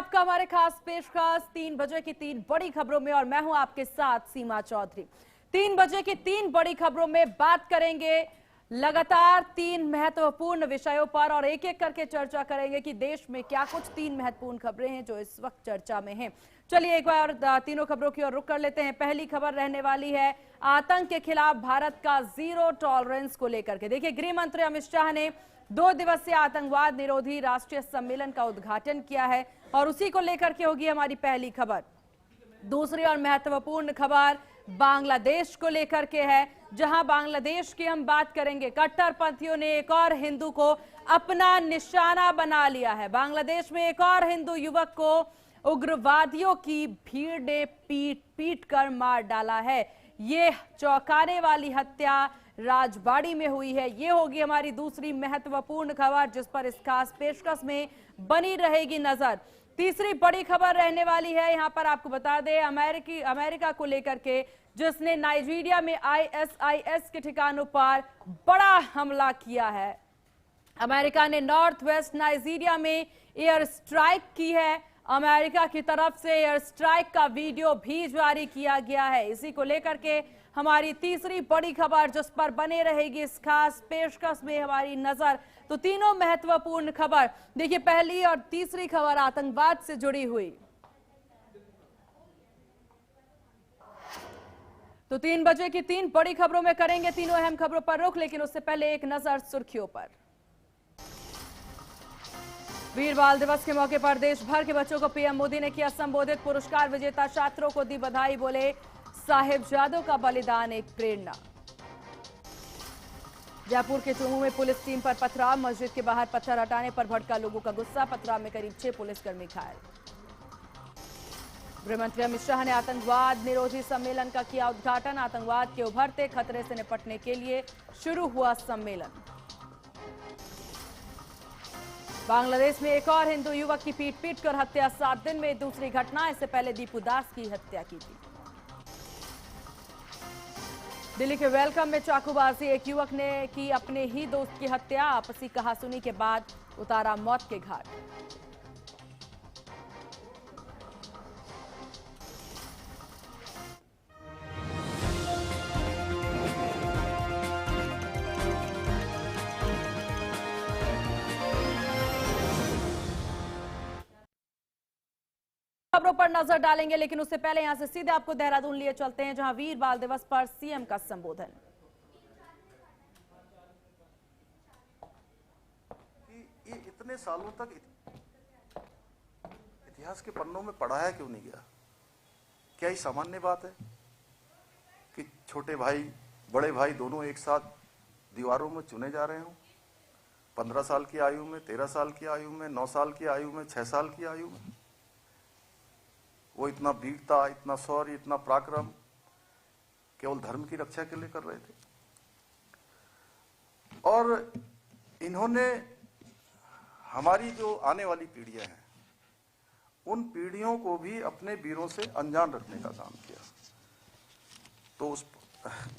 आपका हमारे खास पेशकश 3 बजे की 3 बड़ी खबरों में और मैं हूं आपके साथ सीमा चौधरी। 3 बजे की 3 बड़ी खबरों में बात करेंगे लगातार 3 महत्वपूर्ण विषयों पर और एक एक करके चर्चा करेंगे कि देश में क्या कुछ 3 महत्वपूर्ण खबरें हैं जो इस वक्त चर्चा में हैं। चलिए एक बार तीनों खबरों की ओर रुख कर लेते हैं। पहली खबर रहने वाली है आतंक के खिलाफ भारत का जीरो टॉलरेंस को लेकर के। देखिए, गृह मंत्री अमित शाह ने 2 दिवसीय आतंकवाद निरोधी राष्ट्रीय सम्मेलन का उद्घाटन किया है और उसी को लेकर के होगी हमारी पहली खबर। दूसरी और महत्वपूर्ण खबर बांग्लादेश को लेकर के है, जहां बांग्लादेश की हम बात करेंगे। कट्टरपंथियों ने एक और हिंदू को अपना निशाना बना लिया है। बांग्लादेश में एक और हिंदू युवक को उग्रवादियों की भीड़ ने पीट कर मार डाला है। ये चौंकाने वाली हत्या राजबाड़ी में हुई है। ये होगी हमारी दूसरी महत्वपूर्ण खबर जिस पर इस खास पेशकश में बनी रहेगी नजर। तीसरी बड़ी खबर रहने वाली है, यहां पर आपको बता दें अमेरिका को लेकर के, जिसने नाइजीरिया में आईएसआईएस के ठिकानों पर बड़ा हमला किया है। अमेरिका ने नॉर्थ वेस्ट नाइजीरिया में एयर स्ट्राइक की है। अमेरिका की तरफ से एयर स्ट्राइक का वीडियो भी जारी किया गया है। इसी को लेकर के हमारी तीसरी बड़ी खबर जिस पर बने रहेगी इस खास पेशकश में हमारी नजर। तो तीनों महत्वपूर्ण खबर, देखिए पहली और तीसरी खबर आतंकवाद से जुड़ी हुई। तो 3 बजे की 3 बड़ी खबरों में करेंगे तीनों अहम खबरों पर रुख, लेकिन उससे पहले एक नजर सुर्खियों पर। वीर बाल दिवस के मौके पर देश भर के बच्चों को पीएम मोदी ने किया संबोधित। पुरस्कार विजेता छात्रों को दी बधाई, बोले साहिबजादों का बलिदान एक प्रेरणा। जयपुर के चूमू में पुलिस टीम पर पथराव, मस्जिद के बाहर पत्थर हटाने पर भड़का लोगों का गुस्सा। पथराव में करीब 6 पुलिसकर्मी घायल। गृहमंत्री अमित शाह ने आतंकवाद निरोधी सम्मेलन का किया उद्घाटन। आतंकवाद के उभरते खतरे से निपटने के लिए शुरू हुआ सम्मेलन। बांग्लादेश में एक और हिंदू युवक की पीट कर हत्या, 7 दिन में दूसरी घटना। इससे पहले दीपू दास की हत्या की थी। दिल्ली के वेलकम में चाकूबाजी, एक युवक ने की अपने ही दोस्त की हत्या। आपसी कहासुनी के बाद उतारा मौत के घाट। खबरों पर नजर डालेंगे, लेकिन उससे पहले यहां से सीधे आपको देहरादून लिए चलते हैं, जहां वीर बाल दिवस पर सीएम का संबोधन। ये इतने सालों तक इतिहास के पन्नों में पढ़ाया क्यों नहीं गया? क्या ये सामान्य बात है कि छोटे भाई बड़े भाई दोनों एक साथ दीवारों में चुने जा रहे हों? 15 साल की आयु में, 13 साल की आयु में, 9 साल की आयु में, 6 साल की आयु में। वो इतना वीरता, इतना शौर्य, इतना पराक्रम केवल धर्म की रक्षा के लिए कर रहे थे। और इन्होंने हमारी जो आने वाली पीढ़ियां हैं उन पीढ़ियों को भी अपने वीरों से अनजान रखने का काम किया। तो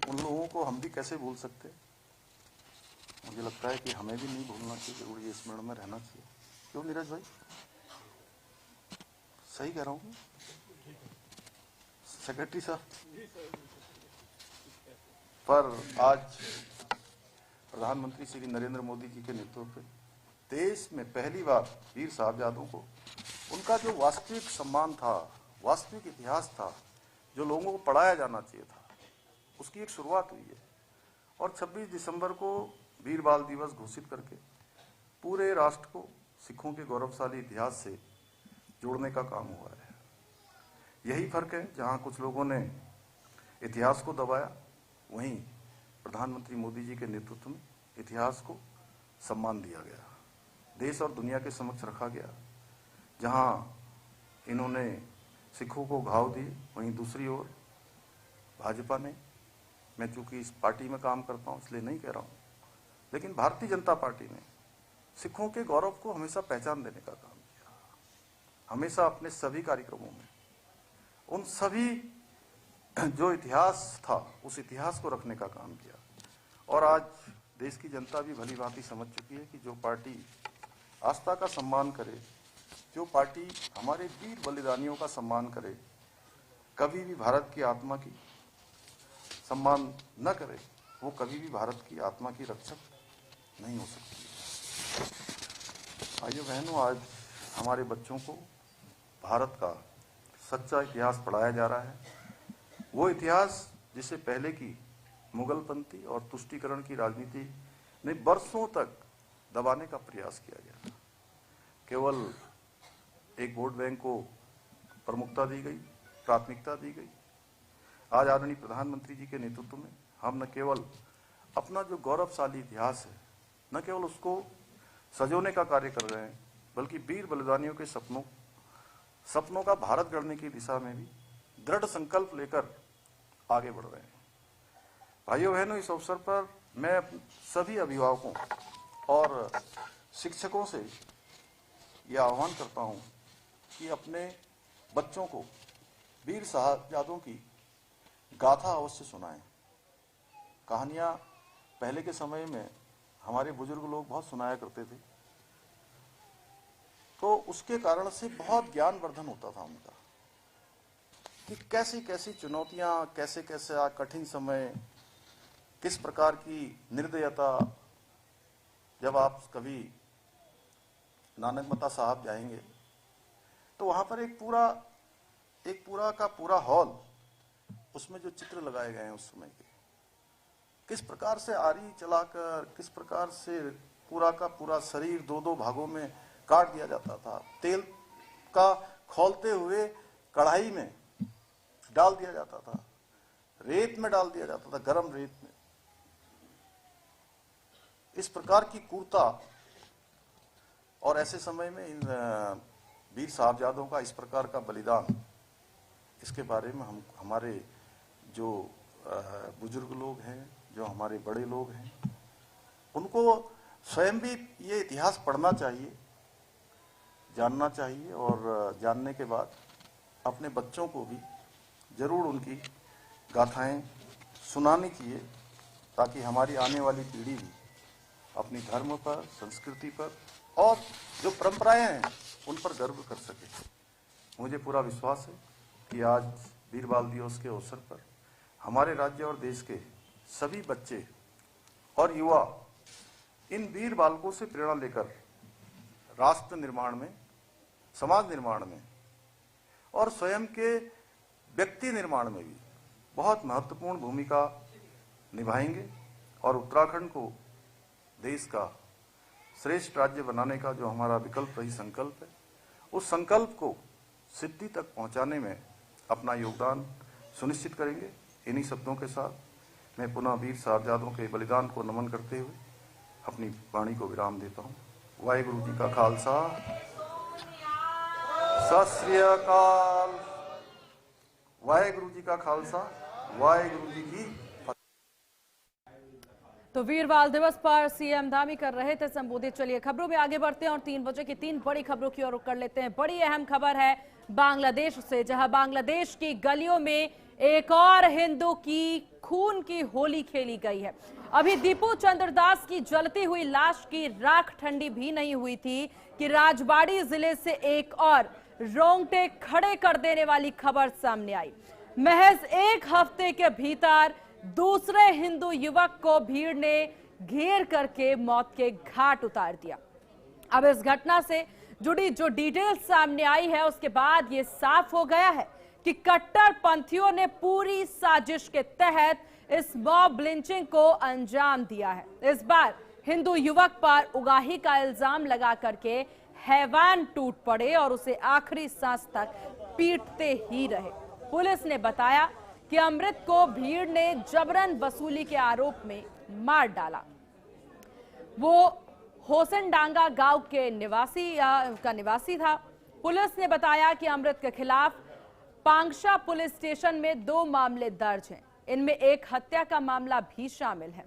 उन लोगों को हम भी कैसे भूल सकते? मुझे लगता है कि हमें भी नहीं भूलना चाहिए, जरूर ये स्मरण में रहना चाहिए। क्यों नीरज भाई, सही कह रहा हूँ सेक्रेटरी साहब? पर आज प्रधानमंत्री श्री नरेंद्र मोदी जी के नेतृत्व में देश में पहली बार वीर साहबजादों को उनका जो वास्तविक सम्मान था, वास्तविक इतिहास था, जो लोगों को पढ़ाया जाना चाहिए था, उसकी एक शुरुआत हुई है। और 26 दिसंबर को वीर बाल दिवस घोषित करके पूरे राष्ट्र को सिखों के गौरवशाली इतिहास से जोड़ने का काम हुआ है। यही फर्क है, जहां कुछ लोगों ने इतिहास को दबाया, वहीं प्रधानमंत्री मोदी जी के नेतृत्व में इतिहास को सम्मान दिया गया, देश और दुनिया के समक्ष रखा गया। जहां इन्होंने सिखों को घाव दिए, वहीं दूसरी ओर भाजपा ने, मैं चूंकि इस पार्टी में काम करता हूं इसलिए नहीं कह रहा हूं, लेकिन भारतीय जनता पार्टी ने सिखों के गौरव को हमेशा पहचान देने का काम किया। हमेशा अपने सभी कार्यक्रमों में उन सभी जो इतिहास था उस इतिहास को रखने का काम किया। और आज देश की जनता भी भली भांति समझ चुकी है कि जो पार्टी आस्था का सम्मान करे, जो पार्टी हमारे वीर बलिदानियों का सम्मान करे, कभी भी भारत की आत्मा की सम्मान न करे, वो कभी भी भारत की आत्मा की रक्षक नहीं हो सकती। भाइयों बहनों, आज हमारे बच्चों को भारत का सच्चा इतिहास पढ़ाया जा रहा है। वो इतिहास जिसे पहले की मुगलपंथी और तुष्टीकरण की राजनीति ने बरसों तक दबाने का प्रयास किया गया। केवल एक वोट बैंक को प्रमुखता दी गई, प्राथमिकता दी गई। आज आदरणीय प्रधानमंत्री जी के नेतृत्व में हम न केवल अपना जो गौरवशाली इतिहास है, न केवल उसको सजोने का कार्य कर रहे हैं, बल्कि वीर बलिदानियों के सपनों का भारत गढ़ने की दिशा में भी दृढ़ संकल्प लेकर आगे बढ़ रहे हैं। भाइयों बहनों, इस अवसर पर मैं सभी अभिभावकों और शिक्षकों से यह आह्वान करता हूं कि अपने बच्चों को वीर साहबजादों की गाथा अवश्य सुनाएं। कहानियां पहले के समय में हमारे बुजुर्ग लोग बहुत सुनाया करते थे, तो उसके कारण से बहुत ज्ञानवर्धन होता था उनका, कि कैसी कैसी चुनौतियां, कैसे कैसे कठिन समय, किस प्रकार की निर्दयता। जब आप कभी नानकमता साहब जाएंगे तो वहां पर एक पूरा का पूरा हॉल, उसमें जो चित्र लगाए गए हैं उस समय के, किस प्रकार से आरी चलाकर, किस प्रकार से पूरा का पूरा शरीर दो दो भागों में काट दिया जाता था, तेल का खौलते हुए कढ़ाई में डाल दिया जाता था, रेत में डाल दिया जाता था, गर्म रेत में। इस प्रकार की क्रूरता, और ऐसे समय में इन वीर साहबजादों का इस प्रकार का बलिदान, इसके बारे में हमारे जो बुजुर्ग लोग हैं, जो हमारे बड़े लोग हैं, उनको स्वयं भी ये इतिहास पढ़ना चाहिए, जानना चाहिए, और जानने के बाद अपने बच्चों को भी जरूर उनकी गाथाएं सुनानी चाहिए, ताकि हमारी आने वाली पीढ़ी भी अपनी धर्म पर, संस्कृति पर और जो परंपराएं हैं उन पर गर्व कर सके। मुझे पूरा विश्वास है कि आज वीर बाल दिवस के अवसर पर हमारे राज्य और देश के सभी बच्चे और युवा इन वीर बालकों से प्रेरणा लेकर राष्ट्र निर्माण में, समाज निर्माण में और स्वयं के व्यक्ति निर्माण में भी बहुत महत्वपूर्ण भूमिका निभाएंगे, और उत्तराखंड को देश का श्रेष्ठ राज्य बनाने का जो हमारा विकल्प रही संकल्प है, उस संकल्प को सिद्धि तक पहुंचाने में अपना योगदान सुनिश्चित करेंगे। इन्हीं शब्दों के साथ मैं पुनः वीर साहबजादों के बलिदान को नमन करते हुए अपनी वाणी को विराम देता हूँ। वाहेगुरु जी का खालसा, सत श्री अकाल। वाहेगुरु जी का खालसा, वाहेगुरु जी की। तो वीर बाल दिवस पर सीएम धामी कर रहे थे संबोधित। चलिए खबरों में आगे बढ़ते हैं और 3 बजे की 3 बड़ी खबरों की ओर रुख कर लेते हैं। बड़ी अहम खबर है बांग्लादेश से, जहां बांग्लादेश की गलियों में एक और हिंदू की खून की होली खेली गई है। अभी दीपू चंद्र दास की जलती हुई लाश की राख ठंडी भी नहीं हुई थी कि राजबाड़ी जिले से एक और रोंगटे खड़े कर देने वाली खबर सामने आई। महज 1 हफ्ते के भीतर दूसरे हिंदू युवक को भीड़ ने घेर करके मौत के घाट उतार दिया। अब इस घटना से जुड़ी जो डिटेल्स सामने आई है, उसके बाद यह साफ हो गया है कि कट्टरपंथियों ने पूरी साजिश के तहत इस मॉब लिंचिंग को अंजाम दिया है। इस बार हिंदू युवक पर उगाही का इल्जाम लगा करके हैवान टूट पड़े और उसे आखिरी सांस तक पीटते ही रहे। पुलिस ने बताया कि अमृत को भीड़ ने जबरन वसूली के आरोप में मार डाला। वो होसनडांगा गांव के निवासी था। पुलिस ने बताया कि अमृत के खिलाफ पांगशा पुलिस स्टेशन में 2 मामले दर्ज हैं। इनमें एक हत्या का मामला भी शामिल है।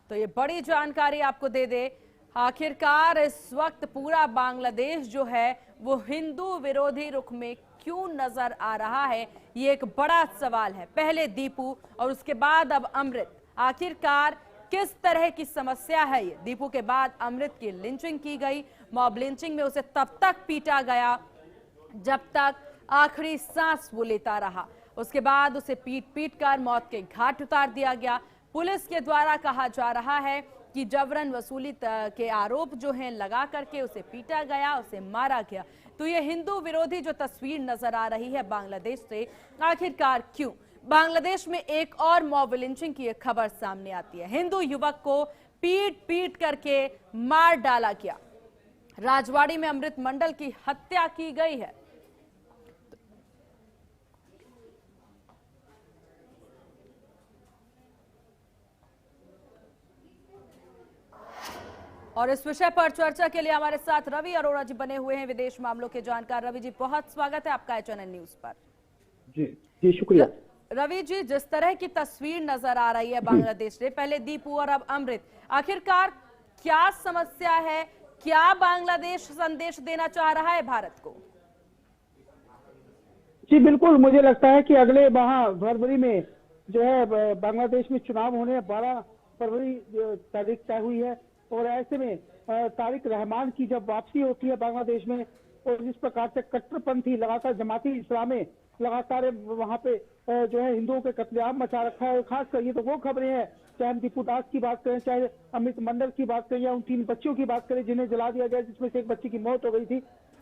तो ये बड़ी जानकारी आपको दे दे, आखिरकार इस वक्त पूरा बांग्लादेश जो है वो हिंदू विरोधी रुख में क्यों नजर आ रहा है, ये एक बड़ा सवाल है। पहले दीपू और उसके बाद अब अमृत, आखिरकार किस तरह की समस्या है ये? दीपू के बाद अमृत की लिंचिंग की गई, मॉब लिंचिंग में उसे तब तक पीटा गया जब तक आखिरी सांस वो लेता रहा। उसके बाद उसे पीट पीट कर मौत के घाट उतार दिया गया। पुलिस के द्वारा कहा जा रहा है कि जबरन वसूली के आरोप जो हैं लगा करके उसे पीटा गया, उसे मारा गया। तो ये हिंदू विरोधी जो तस्वीर नजर आ रही है बांग्लादेश से, आखिरकार क्यों? बांग्लादेश में एक और मॉब लिंचिंग की एक खबर सामने आती है। हिंदू युवक को पीट पीट करके मार डाला गया। राजवाड़ी में अमृत मंडल की हत्या की गई है। और इस विषय पर चर्चा के लिए हमारे साथ रवि अरोड़ा जी बने हुए हैं, विदेश मामलों के जानकार। रवि जी, बहुत स्वागत है आपका HNN न्यूज पर। जी शुक्रिया। रवि जी, जिस तरह की तस्वीर नजर आ रही है बांग्लादेश से, पहले दीपू और अब अमृत, आखिरकार क्या समस्या है? क्या बांग्लादेश संदेश देना चाह रहा है भारत को? जी बिल्कुल, मुझे लगता है कि अगले माह फरवरी में जो है बांग्लादेश में चुनाव होने, 12 फरवरी तारीख तय हुई है। और ऐसे में तारिक रहमान की जब वापसी होती है बांग्लादेश में, और जिस प्रकार से कट्टरपंथी लगातार जमाती इस्लामी लगातार वहां पे जो है हिंदुओं के कत्लेआम मचा रखा है। और खास कर ये तो वो खबरें हैं, चाहे हम दीपू दास की बात करें, चाहे अमृत मंडल की बात करें, या उन 3 बच्चियों की बात करें जिन्हें जला दिया गया, जिसमें से एक बच्ची की मौत हो गई थी।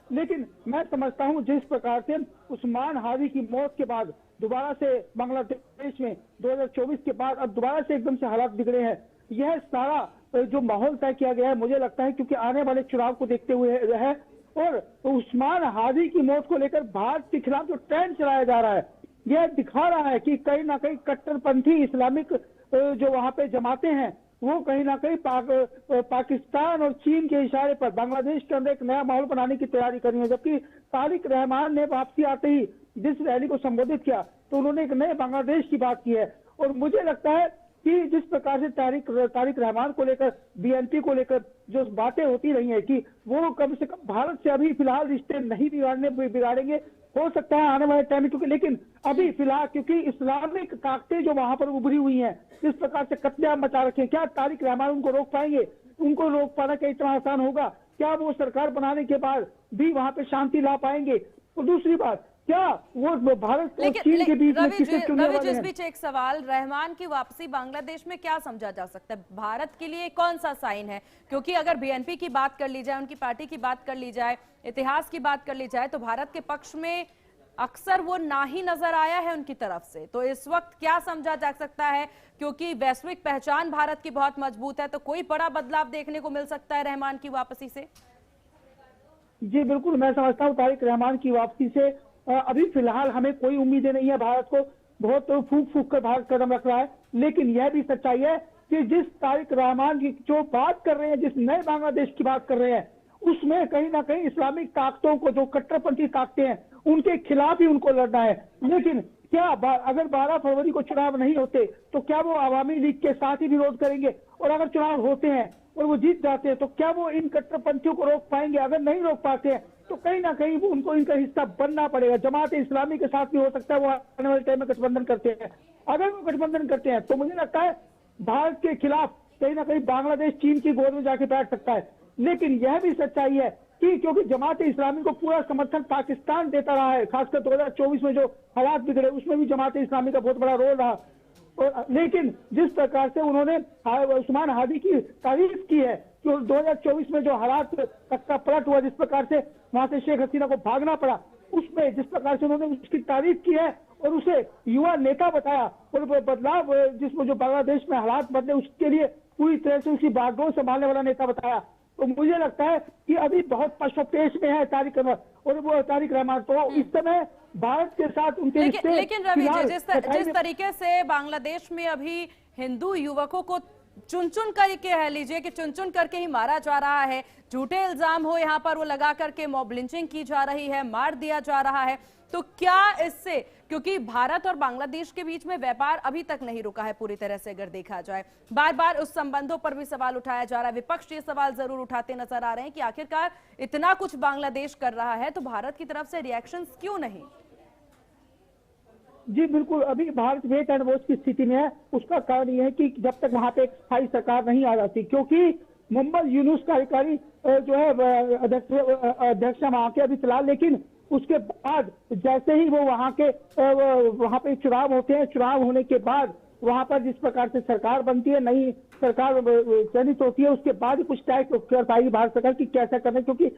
लेकिन मैं समझता हूं जिस प्रकार से उस्मान हादी की मौत के बाद दोबारा से बांग्लादेश में 2024 के बाद अब दोबारा से एकदम से हालात बिगड़े हैं। यह सारा जो माहौल तय किया गया है, मुझे लगता है क्योंकि आने वाले चुनाव को देखते हुए है, और उस्मान हादी की मौत को लेकर भारत के खिलाफ जो ट्रेंड चलाया जा रहा है, यह दिखा रहा है कि कहीं ना कहीं कट्टरपंथी इस्लामिक जो वहां पे जमाते हैं, वो कहीं ना कहीं पाकिस्तान और चीन के इशारे पर बांग्लादेश के अंदर एक नया माहौल बनाने की तैयारी कर रही है। जबकि तारिक रहमान ने वापसी आते ही जिस रैली को संबोधित किया, तो उन्होंने एक नए बांग्लादेश की बात की है। और मुझे लगता है कि जिस प्रकार से तारिक रहमान को लेकर, BNP को लेकर जो बातें होती रही हैं कि वो कम से कम भारत से अभी फिलहाल रिश्ते नहीं बिगाड़ेंगे, हो सकता है आने वाले टाइम में, क्योंकि लेकिन अभी फिलहाल क्योंकि इस्लामिक ताकतें जो वहां पर उभरी हुई हैं, जिस प्रकार से कत्लेआम मचा रखे हैं, क्या तारिक रहमान उनको रोक पाएंगे? उनको रोक पाना क्या इतना आसान होगा? क्या वो सरकार बनाने के बाद भी वहां पे शांति ला पाएंगे? और दूसरी बात, क्या वो भारत और चीन के बीच में किसे चुनने वाले हैं? इस बीच एक सवाल, रहमान की वापसी बांग्लादेश में क्या समझा जा सकता है? भारत के लिए कौन सा साइन है? क्योंकि अगर BNP की बात कर ली जाए, उनकी पार्टी की बात कर ली जाए, इतिहास की बात कर ली जाए, तो भारत के पक्ष में अक्सर वो ना ही नजर आया है उनकी तरफ से। तो इस वक्त क्या समझा जा सकता है? क्योंकि वैश्विक पहचान भारत की बहुत मजबूत है, तो कोई बड़ा बदलाव देखने को मिल सकता है रहमान की वापसी से? जी बिल्कुल, मैं समझता हूँ तारिक रहमान की वापसी से अभी फिलहाल हमें कोई उम्मीदें नहीं है। भारत को बहुत फूक कर भारत कदम रख रहा है, लेकिन यह भी सच्चाई है कि जिस तारिक रहमान की जो बात कर रहे हैं, जिस नए बांग्लादेश की बात कर रहे हैं, उसमें कहीं ना कहीं इस्लामिक ताकतों को, जो कट्टरपंथी ताकतें हैं, उनके खिलाफ ही उनको लड़ना है। लेकिन क्या अगर 12 फरवरी को चुनाव नहीं होते तो क्या वो आवामी लीग के साथ ही विरोध करेंगे? और अगर चुनाव होते हैं और वो जीत जाते हैं तो क्या वो इन कट्टरपंथियों को रोक पाएंगे? अगर नहीं रोक पाते हैं तो कहीं ना कहीं वो उनको इनका हिस्सा बनना पड़ेगा। जमात इस्लामी के साथ भी हो सकता है वो आने वाले टाइम में गठबंधन करते हैं। अगर वो गठबंधन करते हैं तो मुझे लगता है भारत के खिलाफ कहीं ना कहीं बांग्लादेश चीन की गोद में जाके बैठ सकता है। लेकिन यह भी सच्चाई है कि क्योंकि जमात इस्लामी को पूरा समर्थन पाकिस्तान देता रहा है, खासकर 2024 में जो हालात बिगड़े उसमें भी जमात इस्लामी का बहुत बड़ा रोल रहा। और लेकिन जिस प्रकार से उन्होंने उस्मान हादी की तारीफ की है कि 2024 में जो हालात का पलट हुआ, जिस प्रकार से वहां से शेख हसीना को भागना पड़ा, उसमें जिस प्रकार से उन्होंने उसकी तारीफ की है और उसे युवा नेता बताया, और बदलाव जिसमें जो बांग्लादेश में हालात बदले उसके लिए पूरी तरह से उसकी बागडोर संभालने वाला नेता बताया, तो मुझे लगता है कि अभी बहुत पश्चपेश में है तारिक रहमान और वो तारिक रहमान। तो इस समय भारत के साथ उनके लेकिन रवि जी, जिस तरीके से बांग्लादेश में अभी हिंदू युवकों को चुन चुन करके कह लीजिए कि चुन चुन करके ही मारा जा रहा है, झूठे इल्जाम हो यहाँ पर वो लगा करके मॉब लिंचिंग की जा रही है, मार दिया जा रहा है, तो क्या इससे, क्योंकि भारत और बांग्लादेश के बीच में व्यापार अभी तक नहीं रुका है पूरी तरह से, अगर देखा जाए बार बार उस संबंधों पर भी सवाल उठाया जा रहा है, विपक्ष ये सवाल जरूर उठाते नजर आ रहे हैं कि आखिरकार इतना कुछ बांग्लादेश कर रहा है तो भारत की तरफ से रिएक्शंस क्यों नहीं? जी बिल्कुल, अभी भारत वेट एंड वॉच की स्थिति में है। उसका कारण यह है कि जब तक वहां पे एक स्थायी सरकार नहीं आ जाती, क्योंकि मोहम्मद यूनुस कार्यकारी जो है अध्यक्ष वहां के अभी फिलहाल, लेकिन उसके बाद जैसे ही वो वहां पे चुनाव होते हैं, चुनाव होने के बाद वहां पर जिस प्रकार से सरकार बनती है, नई सरकार चयनित होती है, उसके बाद कुछ तय कर पाएगी भारत सरकार की कैसा करना है, क्योंकि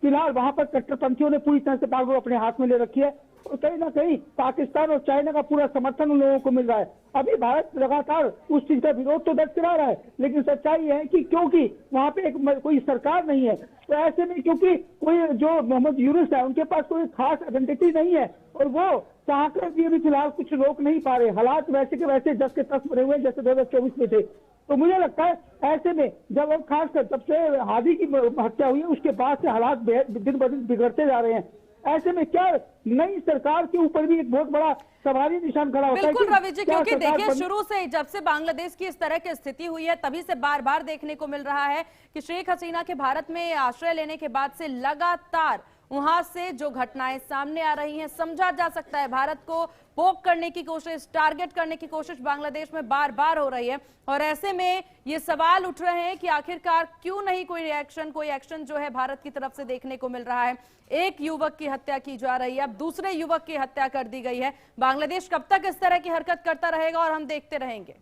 फिलहाल वहां पर कट्टरपंथियों ने पूरी तरह से बागडोर अपने हाथ में ले रखी है और कहीं ना कहीं पाकिस्तान और चाइना का पूरा समर्थन उन लोगों को मिल रहा है। अभी भारत लगातार उस चीज का विरोध तो दर्ज करा रहा है, लेकिन सच्चाई है कि क्योंकि वहां पे कोई सरकार नहीं है, तो ऐसे में क्योंकि कोई जो मोहम्मद यूनुस है उनके पास कोई खास आइडेंटिटी नहीं है और वो चाहकर भी अभी फिलहाल कुछ रोक नहीं पा रहे। हालात वैसे के वैसे 10 के 10 बने हुए हैं जैसे 2024 में थे। तो मुझे लगता है ऐसे में जब अब खासकर जब से हादी की हत्या हुई है उसके बाद से हालात दिन ब दिन बिगड़ते जा रहे हैं। ऐसे में क्या नई सरकार के ऊपर भी एक बहुत बड़ा सवाली निशान खड़ा होता है। बिल्कुल रवि जी, क्योंकि देखिए शुरू से जब से बांग्लादेश की इस तरह की स्थिति हुई है तभी से बार बार देखने को मिल रहा है कि शेख हसीना के भारत में आश्रय लेने के बाद से लगातार वहां से जो घटनाएं सामने आ रही हैं, समझा जा सकता है भारत को पोक करने की कोशिश, टारगेट करने की कोशिश बांग्लादेश में बार बार हो रही है। और ऐसे में ये सवाल उठ रहे हैं कि आखिरकार क्यों नहीं कोई एक्शन जो है भारत की तरफ से देखने को मिल रहा है। एक युवक की हत्या की जा रही है, अब दूसरे युवक की हत्या कर दी गई है। बांग्लादेश कब तक इस तरह की हरकत करता रहेगा और हम देखते रहेंगे?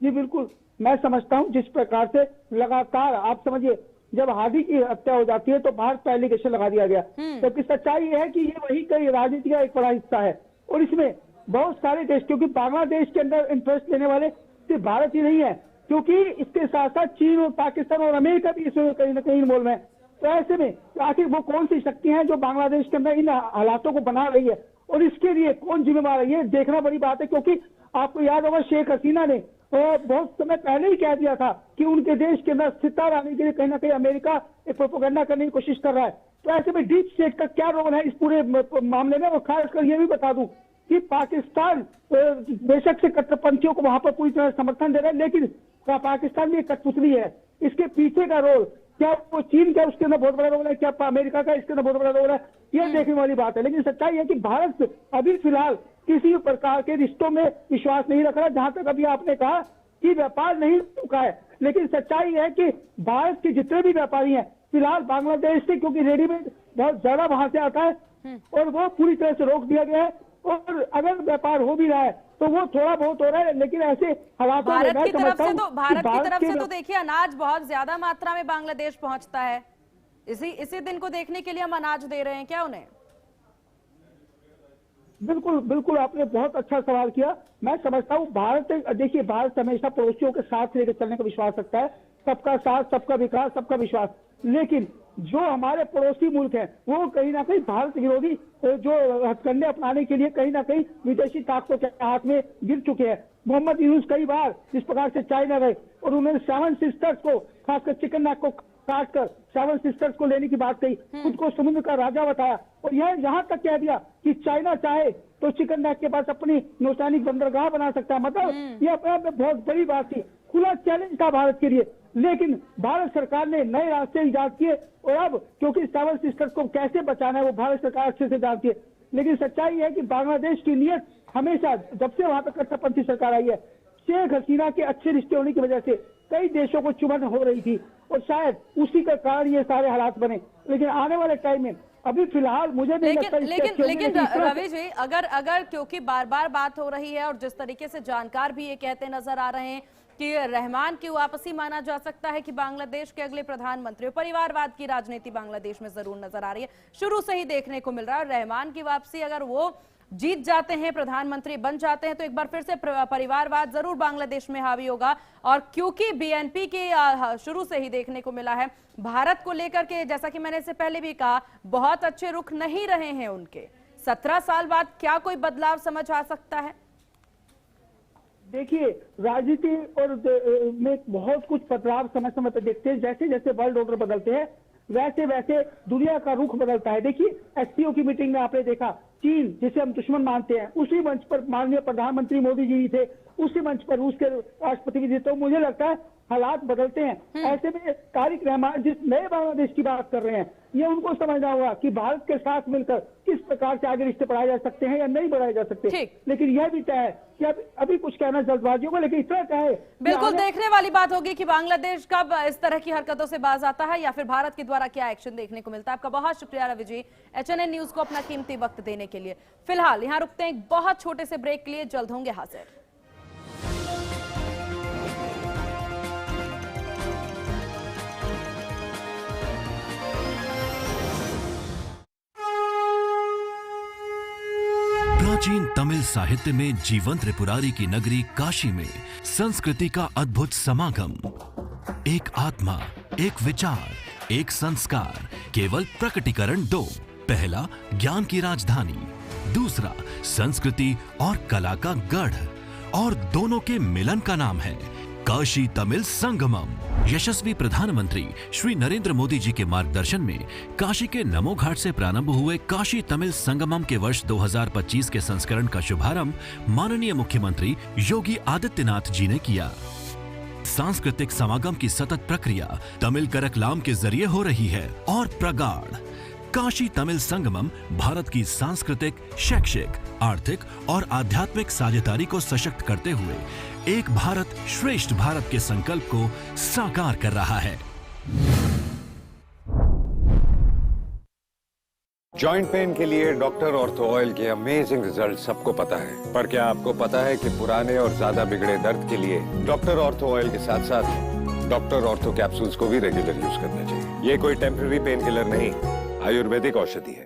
जी बिल्कुल, मैं समझता हूं जिस प्रकार से लगातार आप समझिए जब हादी की हत्या हो जाती है तो भारत पर एलिगेशन लगा दिया गया, क्योंकि सच्चाई ये है कि ये वही कई राजनीति का एक बड़ा हिस्सा है और इसमें बहुत सारे देश, क्योंकि बांग्लादेश के अंदर इंटरेस्ट लेने वाले सिर्फ भारत ही नहीं है, क्योंकि इसके साथ साथ चीन और पाकिस्तान और अमेरिका भी इसमें कहीं ना कहीं इन्वॉल्व है। तो ऐसे में आखिर वो कौन सी शक्ति है जो बांग्लादेश के अंदर इन हालातों को बना रही है और इसके लिए कौन जिम्मेदार है, ये देखना बड़ी बात है। क्योंकि आपको याद होगा शेख हसीना ने बहुत समय पहले ही कह दिया था कि उनके देश के अंदर स्थिरता लाने के लिए कहीं ना कहीं अमेरिका एक प्रोपेगेंडा करने की कोशिश कर रहा है। तो ऐसे में डीप स्टेट का क्या रोल है इस पूरे मामले में, और खासकर ये भी बता दूं कि पाकिस्तान बेशक से कट्टरपंथियों को वहां पर पूरी तरह समर्थन दे रहा है, लेकिन पाकिस्तान भी एक कठपुतली है। इसके पीछे का रोल क्या वो चीन का उसके अंदर बहुत बड़ा रोल है, क्या अमेरिका का इसके अंदर बहुत बड़ा रोल है, ये देखने वाली बात है। लेकिन सच्चाई है कि भारत अभी फिलहाल किसी प्रकार के रिश्तों में विश्वास नहीं रख रहा। जहां तक अभी आपने कहा कि व्यापार नहीं रुका है, लेकिन सच्चाई है कि भारत के जितने भी व्यापारी हैं फिलहाल बांग्लादेश से, क्योंकि रेडीमेड बहुत ज्यादा वहां से आता है और वो पूरी तरह से रोक दिया गया है। और अगर व्यापार हो भी रहा है तो वो थोड़ा बहुत हो रहा है, लेकिन ऐसे हालातों में भारत की तरफ से तो देखिए अनाज बहुत ज्यादा मात्रा में बांग्लादेश पहुंचता है। इसी दिन को देखने के लिए हम अनाज दे रहे हैं क्या उन्हें? बिल्कुल बिल्कुल, आपने बहुत अच्छा सवाल किया। मैं समझता हूँ भारत, देखिए भारत हमेशा पड़ोसियों के साथ लेकर चलने का विश्वास रखता है, सबका साथ, सबका विकास, सबका विश्वास। लेकिन जो हमारे पड़ोसी मुल्क हैं वो कहीं ना कहीं भारत विरोधी जो हथकंडे अपनाने के लिए कहीं ना कहीं विदेशी ताकतों के हाथ में गिर चुके हैं। मोहम्मद यूनुस कई बार जिस प्रकार से चाइना गए और उन्होंने 7 सिस्टर्स को, खासकर चिकन नेक को काट कर 7 सिस्टर्स को लेने की बात कही, खुद को समुद्र का राजा बताया और यह यहाँ तक कह दिया कि चाइना चाहे तो चिकन नेक के पास अपनी नौसैनिक बंदरगाह बना सकता है। मतलब यह अपने आप में बहुत बड़ी बात थी, खुला चैलेंज था भारत के लिए। लेकिन भारत सरकार ने नए रास्ते इजाद किए और अब क्योंकि 7 सिस्टर्स को कैसे बचाना है वो भारत सरकार अच्छे से जानती है। लेकिन सच्चाई है कि बांग्लादेश की नीयत हमेशा, जब से वहां पर कट्टरपंथी सरकार आई है, शेख हसीना के अच्छे रिश्ते होने की वजह से कई देशों को चुभन हो रही थी और शायद उसी का कारण ये सारे हालात बने। लेकिन आने वाले टाइम में अभी फिलहाल मुझे नहीं लगता। लेकिन रवि जी, अगर क्योंकि बार बार बात हो रही है और जिस तरीके से जानकार भी ये कहते नजर आ रहे हैं कि रहमान की वापसी माना जा सकता है कि बांग्लादेश के अगले प्रधानमंत्री, परिवारवाद की राजनीति बांग्लादेश में जरूर नजर आ रही है, शुरू से ही देखने को मिल रहा है। और रहमान की वापसी अगर वो जीत जाते हैं, प्रधानमंत्री बन जाते हैं, तो एक बार फिर से परिवारवाद जरूर बांग्लादेश में हावी होगा। और क्योंकि बीएनपी के शुरू से ही देखने को मिला है भारत को लेकर के, जैसा कि मैंने इससे पहले भी कहा, बहुत अच्छे रुख नहीं रहे हैं उनके। 17 साल बाद क्या कोई बदलाव समझ आ सकता है? देखिए राजनीति और में बहुत कुछ बदलाव समय समय पर देखते हैं। जैसे जैसे वर्ल्ड ऑर्डर बदलते हैं वैसे वैसे दुनिया का रुख बदलता है। देखिए एससीओ की मीटिंग में आपने देखा चीन, जिसे हम दुश्मन मानते हैं, उसी मंच पर माननीय प्रधानमंत्री मोदी जी थे, उसी मंच पर रूस के राष्ट्रपति भी थे। तो मुझे लगता है हालात बदलते हैं। ऐसे में तारिक रहमान जिस नए बांग्लादेश की बात कर रहे हैं, ये उनको समझना होगा कि भारत के साथ मिलकर किस प्रकार से आगे रिश्ते बढ़ाए जा सकते हैं या नहीं बढ़ाए जा सकते। ठीक। लेकिन यह भी तय है कि अभी कुछ कहना जल्दबाजी होगा, लेकिन इतना तय है कि बिल्कुल देखने वाली बात होगी कि बांग्लादेश कब इस तरह की हरकतों से बाज आता है या फिर भारत के द्वारा क्या एक्शन देखने को मिलता है। आपका बहुत शुक्रिया रवि जी, HNN न्यूज को अपना कीमती वक्त देने के लिए। फिलहाल यहाँ रुकते हैं एक बहुत छोटे से ब्रेक के लिए, जल्द होंगे हाजिर। प्राचीन तमिल साहित्य में जीवंत त्रिपुरारी की नगरी काशी में संस्कृति का अद्भुत समागम। एक आत्मा, एक विचार, एक संस्कार, केवल प्रकटीकरण दो। पहला ज्ञान की राजधानी, दूसरा संस्कृति और कला का गढ़, और दोनों के मिलन का नाम है काशी तमिल संगमम। यशस्वी प्रधानमंत्री श्री नरेंद्र मोदी जी के मार्गदर्शन में काशी के नमो घाट से प्रारंभ हुए काशी तमिल संगमम के वर्ष 2025 के संस्करण का शुभारंभ माननीय मुख्यमंत्री योगी आदित्यनाथ जी ने किया। सांस्कृतिक समागम की सतत प्रक्रिया तमिल करकलाम के जरिए हो रही है और प्रगाढ़। काशी तमिल संगमम भारत की सांस्कृतिक, शैक्षिक, आर्थिक और आध्यात्मिक साझेदारी को सशक्त करते हुए एक भारत श्रेष्ठ भारत के संकल्प को साकार कर रहा है। जॉइंट पेन के लिए डॉक्टर ऑर्थो ऑयल के अमेजिंग रिजल्ट सबको पता है, पर क्या आपको पता है कि पुराने और ज्यादा बिगड़े दर्द के लिए डॉक्टर ऑर्थो ऑयल के साथ साथ डॉक्टर ऑर्थो कैप्सूल्स को भी रेगुलर यूज करना चाहिए। ये कोई टेम्पररी पेन किलर नहीं, आयुर्वेदिक औषधि है।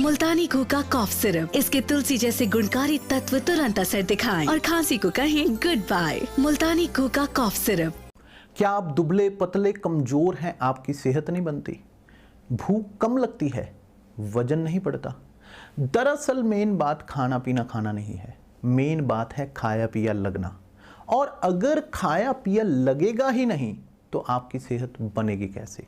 मुल्तानी घोका कॉफ सिरप, इसके तुलसी जैसे गुणकारी तत्व तुरंत असर दिखाएं और खांसी को कहें गुड बाय। मुल्तानी घोका कॉफ सिरप। क्या आप दुबले पतले कमजोर हैं, आपकी सेहत नहीं बनती, भूख कम लगती है, वजन नहीं बढ़ता? दरअसल मेन बात खाना पीना नहीं है, मेन बात है खाया पिया लगना। और अगर खाया पिया लगेगा ही नहीं तो आपकी सेहत बनेगी कैसे?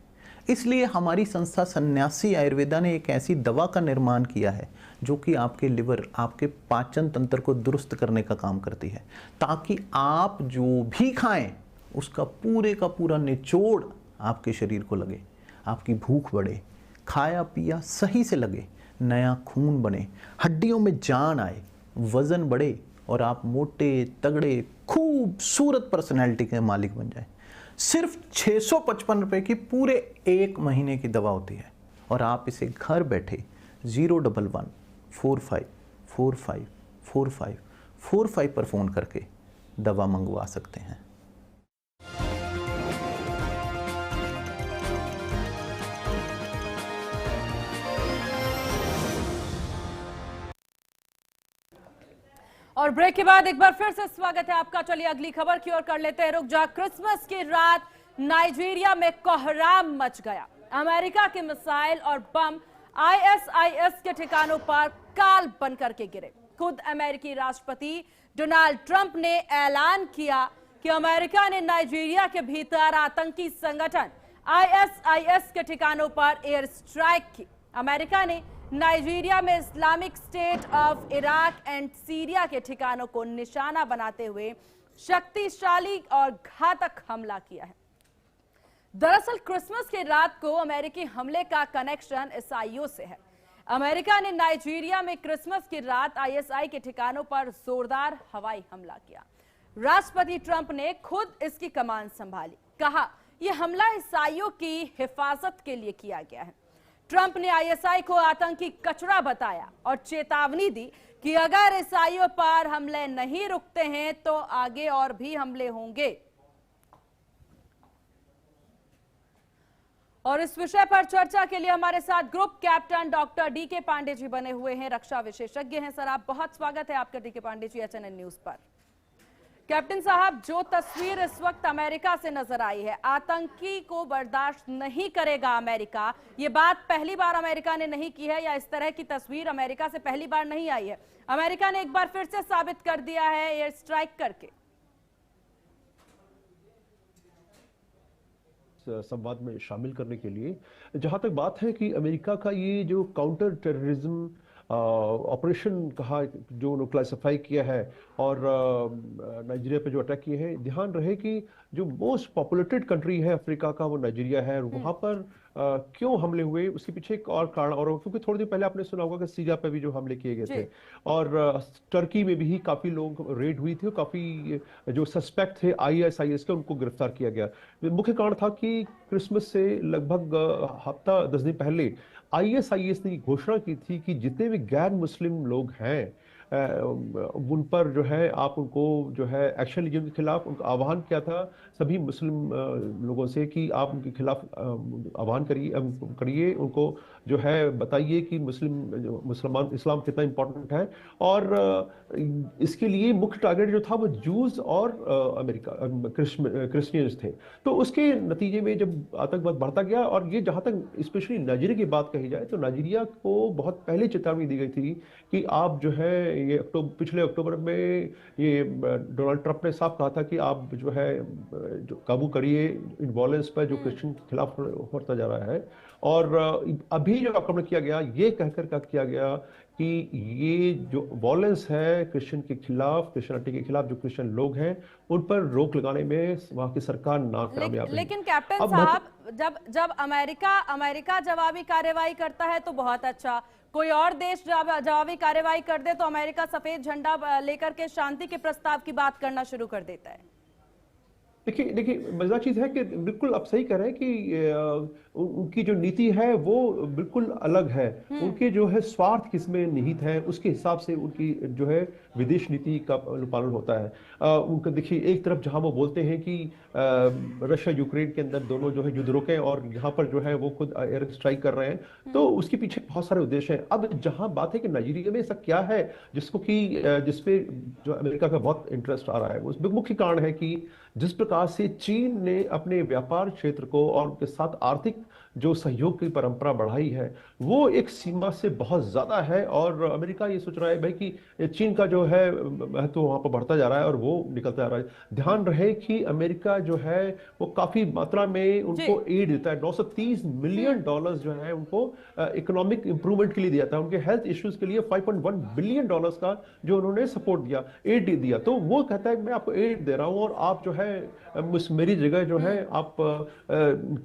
इसलिए हमारी संस्था सन्यासी आयुर्वेदा ने एक ऐसी दवा का निर्माण किया है जो कि आपके लिवर, आपके पाचन तंत्र को दुरुस्त करने का काम करती है, ताकि आप जो भी खाएं उसका पूरे का पूरा निचोड़ आपके शरीर को लगे, आपकी भूख बढ़े, खाया पिया सही से लगे, नया खून बने, हड्डियों में जान आए, वजन बढ़े और आप मोटे तगड़े खूबसूरत पर्सनैलिटी के मालिक बन जाए। सिर्फ 655 रुपए की पूरे 1 महीने की दवा होती है और आप इसे घर बैठे 011-45454545 पर फ़ोन करके दवा मंगवा सकते हैं। और ब्रेक के बाद एक बार फिर से स्वागत है आपका। चलिए अगली खबर की ओर कर लेते हैं रुक। जहां क्रिसमस की रात नाइजीरिया में कोहराम मच गया। अमेरिका के मिसाइल और बम ISIS के ठिकानों पर काल बनकर के गिरे। खुद अमेरिकी राष्ट्रपति डोनाल्ड ट्रंप ने ऐलान किया कि अमेरिका ने नाइजीरिया के भीतर आतंकी संगठन ISIS के ठिकानों पर एयर स्ट्राइक की। अमेरिका ने नाइजीरिया में Islamic state of Iraq and Syria के ठिकानों को निशाना बनाते हुए शक्तिशाली और घातक हमला किया है। दरअसल क्रिसमस की रात को अमेरिकी हमले का कनेक्शन ईसाइयों से है। अमेरिका ने नाइजीरिया में क्रिसमस की रात ISI के ठिकानों पर जोरदार हवाई हमला किया। राष्ट्रपति ट्रंप ने खुद इसकी कमान संभाली। कहा यह हमला ईसाइयों की हिफाजत के लिए किया गया है। ट्रंप ने ISI को आतंकी कचरा बताया और चेतावनी दी कि अगर ईसाइयों पर हमले नहीं रुकते हैं तो आगे और भी हमले होंगे। और इस विषय पर चर्चा के लिए हमारे साथ group captain doctor DK Pandey ji बने हुए हैं, रक्षा विशेषज्ञ हैं। सर, आप बहुत स्वागत है आपका DK पांडे जी HNN न्यूज पर। कैप्टन साहब, जो तस्वीर इस वक्त अमेरिका से नजर आई है, आतंकी को बर्दाश्त नहीं करेगा अमेरिका, ये बात पहली बार अमेरिका ने नहीं की है या इस तरह की तस्वीर अमेरिका से पहली बार नहीं आई है। अमेरिका ने एक बार फिर से साबित कर दिया है एयर स्ट्राइक करके। संवाद में शामिल करने के लिए, जहां तक बात है कि अमेरिका का ये जो काउंटर टेररिज्म ऑपरेशन कहा जो उन्होंने क्लासिफाई किया है और नाइजीरिया पे जो अटैक किए हैं, ध्यान रहे कि जो मोस्ट पॉपुलेटेड कंट्री है अफ्रीका का वो नाइजीरिया है, और वहां पर क्यों हमले हुए उसके पीछे एक और कारण, और क्योंकि थोड़ी देर पहले आपने सुना होगा कि सीरिया पे भी जो हमले किए गए थे, और टर्की में भी काफी लोग रेड हुई थी, काफी जो सस्पेक्ट थे ISIS के उनको गिरफ्तार किया गया। मुख्य कारण था कि क्रिसमस से लगभग हफ्ता 10 दिन पहले ISIS ने घोषणा की थी कि जितने भी गैर मुस्लिम लोग हैं उन पर जो है आप उनको जो है एक्शन लीजिए, उनके खिलाफ उनका आह्वान किया था सभी मुस्लिम लोगों से कि आप उनके खिलाफ आह्वान करिए, उनको जो है बताइए कि मुसलमान इस्लाम कितना इम्पोर्टेंट है, और इसके लिए मुख्य टारगेट जो था वो जूस और अमेरिका क्रिश्चियंस थे। तो उसके नतीजे में जब आतंकवाद बढ़ता गया, और ये जहां तक स्पेशली नाइजीरिया की बात कही जाए तो नाइजीरिया को बहुत पहले चेतावनी दी गई थी कि आप जो है ये पिछले अक्टूबर में ये डोनाल्ड ट्रंप ने साफ कहा था कि आप जो है जो काबू करिए इन वॉयलेंस पर जो क्रिश्चियन के खिलाफ होता जा रहा है। और अभी जो आक्रमण किया गया ये कहकर का किया गया कि ये जो वॉयलेंस है क्रिश्चियन के खिलाफ, क्रिश्चियनिटी के खिलाफ जो क्रिश्चियन लोग हैं उन पर रोक लगाने में वहां की सरकार नाकामयाब है। लेकिन कैप्टन साहब, जब अमेरिका जवाबी कार्रवाई करता है तो बहुत अच्छा, कोई और देश जवाबी कार्रवाई कर दे तो अमेरिका सफेद झंडा लेकर के शांति के प्रस्ताव की बात करना शुरू कर देता है। देखिए मजेदार चीज है कि बिल्कुल आप सही कह रहे हैं कि उनकी जो नीति है वो बिल्कुल अलग है, उनके जो है स्वार्थ किसमें निहित है उसके हिसाब से उनकी जो है विदेश नीति का पालन होता है। उनका देखिए एक तरफ जहां वो बोलते हैं कि रशिया यूक्रेन के अंदर दोनों जो है युद्ध रोकें, और यहाँ पर जो है वो खुद एयर स्ट्राइक कर रहे हैं, तो उसके पीछे बहुत सारे उद्देश्य हैं। अब जहां बात है कि नाइजीरिया में ऐसा क्या है जिसपे जो अमेरिका का बहुत इंटरेस्ट आ रहा है, उसमें मुख्य कारण है कि जिस प्रकार से चीन ने अपने व्यापार क्षेत्र को और उनके साथ आर्थिक जो सहयोग की परंपरा बढ़ाई है वो एक सीमा से बहुत ज्यादा है, और अमेरिका ये सोच रहा है भाई कि चीन का जो है महत्व वहां पर बढ़ता जा रहा है और वो निकलता जा रहा है। ध्यान रहे कि अमेरिका जो है वो काफी मात्रा में उनको एड देता है, $930 मिलियन जो है उनको इकोनॉमिक इंप्रूवमेंट के लिए दिया था, उनके हेल्थ इश्यूज के लिए $5.1 बिलियन का जो उन्होंने सपोर्ट दिया, एड दिया। तो वो कहता है मैं आपको एड दे रहा हूं और आप जो है मेरी जगह जो है आप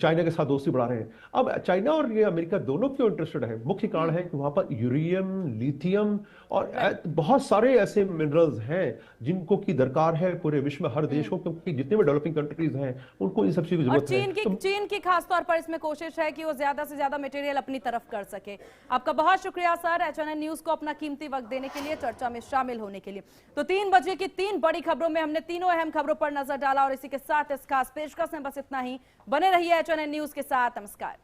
चाइना के साथ दोस्ती बढ़ा रहे हैं। अब चाइना और ये अमेरिका दोनों क्यों इंटरेस्टेड है? मुख्य कारण है कि वहां पर यूरेनियम, लिथियम और बहुत सारे ऐसे मिनरल्स हैं जिनको की दरकार है पूरे विश्व में हर देश को, क्योंकि जितने भी डेवलपिंग कंट्रीज हैं उनको इन सब चीजों की जरूरत है। चीन की खासतौर पर इसमें कोशिश है कि वो ज्यादा से ज्यादा मटेरियल अपनी तरफ कर सके। आपका बहुत शुक्रिया सर, HNN न्यूज को अपना कीमती वक्त देने के लिए, चर्चा में शामिल होने के लिए। तो 3 बजे की 3 बड़ी खबरों में हमने तीनों अहम खबरों पर नजर डाला, और इसी के साथ इस खास पेशकश में बस इतना ही। बने रहिए HNN न्यूज के साथ। नमस्कार।